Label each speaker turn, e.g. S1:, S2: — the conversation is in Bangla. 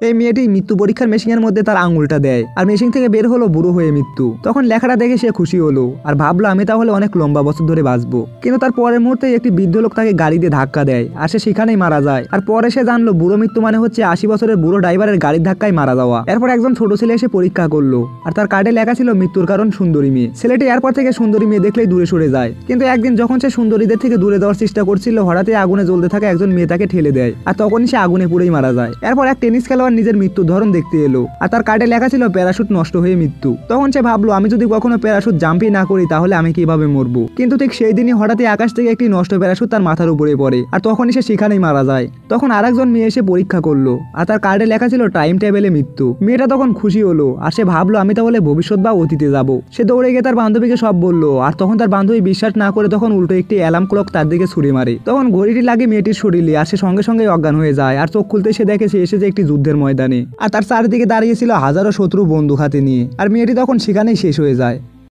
S1: এই মেয়েটি মৃত্যু পরীক্ষার মেশিনের মধ্যে তার আঙুলটা দেয় আর মেশিন থেকে বের হলো বুড়ো হয়ে মৃত্যু। তখন লেখাটা দেখে সে খুশি হলো আর ভাবলো আমি তাহলে অনেক লম্বা বছর ধরে বাঁচবো। কিন্তু তার পরের মুহূর্তে একটি বৃদ্ধ লোক তাকে গাড়ি দিয়ে ধাক্কা দেয় আর সে সেখানেই মারা যায়। আর পরে সে জানলো বুড়ো মৃত্যু মানে হচ্ছে 80 বছরের বুড়ো ড্রাইভারের গাড়ির ধাক্কায় মারা যাওয়া। এরপর একজন ছোট ছেলে এসে পরীক্ষা করলো আর তার কার্ডে লেখা ছিল মৃত্যুর কারণ সুন্দরী মেয়ে। ছেলেটি এরপর থেকে সুন্দরী মেয়ে দেখলেই দূরে সরে যায়। কিন্তু একদিন যখন সে সুন্দরীদের থেকে দূরে যাওয়ার চেষ্টা করছিল হঠাৎই আগুনে জ্বলতে থাকা একজন মেয়ে তাকে ঠেলে দেয় আর তখনই সে আগুনে পুড়েই মারা যায়। এরপর এক টেনিস খেলোয়াড় নিজের মৃত্যুর ধরন দেখতে এলো আর তার কার্ডে লেখা ছিল প্যারাশুট নষ্ট হয়ে মৃত্যু। তখন সে ভাবলো আমি যদি কখনো প্যারাশুট জাম্পই না করি তাহলে আমি কিভাবে মরবো। কিন্তু ঠিক সেই দিনই হঠাৎই আকাশ থেকে একটি নষ্ট প্যারাশুট তার মাথার উপরে পড়ে আর তখনই সে সেখানেই মারা যায়। তখন আরেকজন মেয়ে এসে পরীক্ষা করলো আর তার কার্ডে লেখা ছিল টাইম টেবিলে মৃত্যু। মেয়েটা তখন খুশি হলো আর সে ভাবলো আমি তাহলে ভবিষ্যৎ বা অতীতে যাব। সে দৌড়ে গিয়ে তার বান্ধবীকে সব বললো আর তখন তার বান্ধবী বিশ্বাস না করে তখন উল্টো একটি অ্যালার্ম ক্লক তার দিকে ছুড়ে মারে। তখন ঘড়িটি লাগে মেয়েটির শরীরে আর সে সঙ্গে সঙ্গে অজ্ঞান হয়ে যায়। আর চোখ খুলতে সে দেখে সে এসেছে একটি যুদ্ধের ময়দানে আর তার চারিদিকে দাঁড়িয়েছিল হাজারো শত্রু বন্দুক হাতে নিয়ে। আর মেয়েটি তখন সেখানেই শেষ হয়ে যায়।